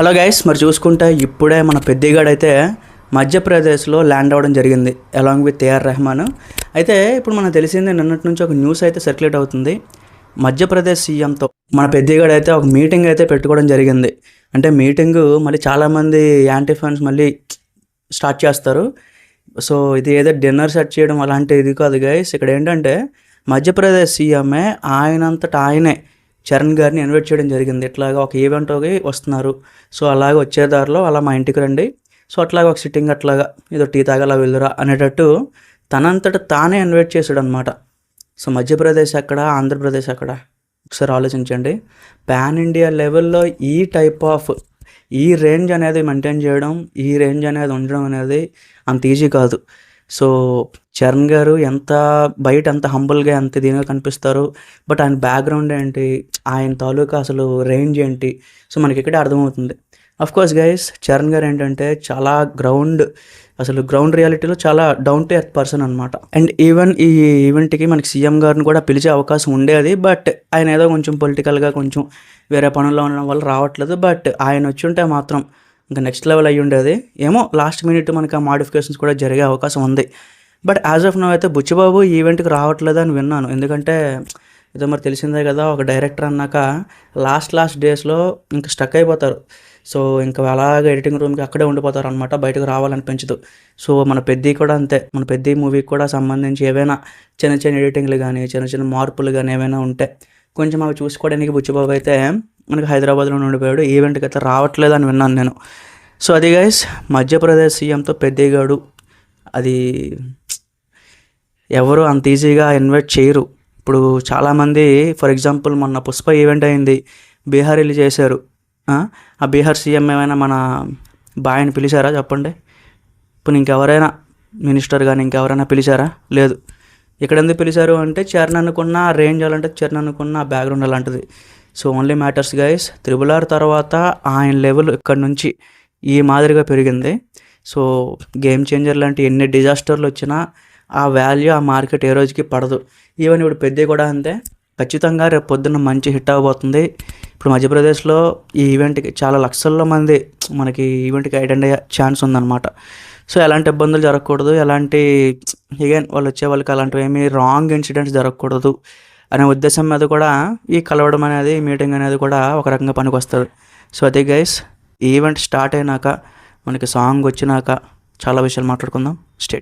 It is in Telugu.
హలో గైస్, మరి చూసుకుంటే ఇప్పుడే మన పెద్దిగాడైతే మధ్యప్రదేశ్లో ల్యాండ్ అవ్వడం జరిగింది అలాంగ్ విత్ ఏఆర్ రెహమాన్. అయితే ఇప్పుడు మనకు తెలిసిందే, నిన్నటి నుంచి ఒక న్యూస్ అయితే సర్క్యులేట్ అవుతుంది. మధ్యప్రదేశ్ సీఎంతో మన పెద్దిగాడు అయితే ఒక మీటింగ్ అయితే పెట్టుకోవడం జరిగింది. అంటే మీటింగు మళ్ళీ చాలామంది యాంటీ ఫ్యాన్స్ మళ్ళీ స్టార్ట్ చేస్తారు. సో ఇది ఏదో డిన్నర్ సెట్ చేయడం అలాంటి ఇది కాదు గైస్. ఇక్కడ ఏంటంటే మధ్యప్రదేశ్ సీఎంఏ ఆయనంతటా ఆయనే చరణ్ గారిని ఇన్వైట్ చేయడం జరిగింది. ఇట్లాగా ఒక ఈవెంట్కి వస్తున్నారు, సో అలాగే వచ్చే దారిలో అలా మా ఇంటికి రండి, సో అట్లాగా ఒక సిట్టింగ్ అట్లాగా ఏదో టీ తాగలా వెళ్ళురా అనేటట్టు తనంతట తానే ఇన్వైట్ చేశాడు అనమాట. సో మధ్యప్రదేశ్ ఎక్కడ, ఆంధ్రప్రదేశ్ ఎక్కడ, ఒకసారి ఆలోచించండి. పాన్ ఇండియా లెవెల్లో ఈ టైప్ ఆఫ్ ఈ రేంజ్ అనేది మెయింటైన్ చేయడం, ఈ రేంజ్ అనేది ఉండడం అనేది అంత ఈజీ కాదు. సో చరణ్ గారు బయట ఎంత హంబుల్గా ఎంత దీనిగా కనిపిస్తారు, బట్ ఆయన బ్యాక్గ్రౌండ్ ఏంటి, ఆయన తాలూకా అసలు రేంజ్ ఏంటి, సో మనకి ఇక్కడే అర్థమవుతుంది. కోర్స్ గైస్, చరణ్ గారు ఏంటంటే చాలా గ్రౌండ్ రియాలిటీలో చాలా డౌన్ టు ఎర్త్ పర్సన్ అనమాట. అండ్ ఈవెన్ ఈ ఈవెంట్కి మనకి సీఎం గారిని కూడా పిలిచే అవకాశం ఉండేది, బట్ ఆయన ఏదో కొంచెం పొలిటికల్గా కొంచెం వేరే పనుల్లో ఉండడం వల్ల రావట్లేదు. బట్ ఆయన వచ్చి ఉంటే మాత్రం ఇంకా నెక్స్ట్ లెవెల్ అయ్యి ఉండేది. ఏమో లాస్ట్ మినిట్ మనకి ఆ మోడిఫికేషన్స్ కూడా జరిగే అవకాశం ఉంది. బట్ యాజ్ ఆఫ్ నౌ అయితే బుచ్చిబాబు ఈవెంట్కి రావట్లేదు అని విన్నాను. ఎందుకంటే ఏదో మరి తెలిసిందే కదా, ఒక డైరెక్టర్ అన్నాక లాస్ట్ డేస్లో ఇంకా స్టక్ అయిపోతారు. సో ఇంకా అలాగే ఎడిటింగ్ రూమ్కి అక్కడే ఉండిపోతారు అనమాట, బయటకు రావాలనిపించదు. సో మన పెద్ది కూడా అంతే. మన పెద్ది మూవీకి కూడా సంబంధించి ఏవైనా చిన్న ఎడిటింగ్లు కానీ చిన్న మార్పులు కానీ ఏమైనా ఉంటే కొంచెం అవి చూసుకోవడానికి బుచ్చిబాబు అయితే మనకి హైదరాబాద్లో ఉండిపోయాడు. ఈవెంట్కి అయితే రావట్లేదు అని విన్నాను నేను. సో అది గైస్, మధ్యప్రదేశ్ సీఎంతో పెద్దిగాడు అది ఎవరు అంత ఈజీగా ఇన్వైట్ చేయరు. ఇప్పుడు చాలామంది, ఫర్ ఎగ్జాంపుల్ మొన్న పుష్ప ఈవెంట్ అయింది, బీహార్ వెళ్ళి చేశారు. ఆ బీహార్ సీఎం ఏమైనా మన బాయ్ని పిలిచారా చెప్పండి? ఇప్పుడు ఇంకెవరైనా మినిస్టర్ కానీ ఇంకెవరైనా పిలిచారా? లేదు. ఇక్కడ ఎందుకు పిలిచారు అంటే చరణ్ అనుకున్న రేంజ్ అలాంటి, చరణ్ అనుకున్న బ్యాక్గ్రౌండ్ అలాంటిది. So only matters guys. RRR తర్వాత ఆయన లెవెల్ ఇక్కడ నుంచి ఈ మాదిరిగా పెరిగింది. సో గేమ్ చేంజర్ లాంటి ఎన్ని డిజాస్టర్లు వచ్చినా ఆ వాల్యూ, ఆ మార్కెట్ ఏ రోజుకి పడదు. ఈవెన్ ఇప్పుడు పెద్ద కూడా అంతే. ఖచ్చితంగా రేపు పొద్దున్న మంచి హిట్ అవ్వబోతుంది. ఇప్పుడు మధ్యప్రదేశ్లో ఈ ఈవెంట్కి చాలా లక్షల్లో మంది మనకి ఈవెంట్కి అటెండ్ అయ్యే ఛాన్స్ ఉందన్నమాట. సో ఎలాంటి ఇబ్బందులు జరగకూడదు, వాళ్ళు వచ్చే వాళ్ళకి అలాంటివి ఏమీ రాంగ్ ఇన్సిడెంట్స్ జరగకూడదు అనే ఉద్దేశం మీద కూడా ఈ కలవడం అనేది, మీటింగ్ అనేది కూడా ఒక రకంగా పనికి వస్తుంది. సో అదే గైస్, ఈవెంట్ స్టార్ట్ అయినాక మనకి సాంగ్ వచ్చినాక చాలా విషయాలు మాట్లాడుకుందాం.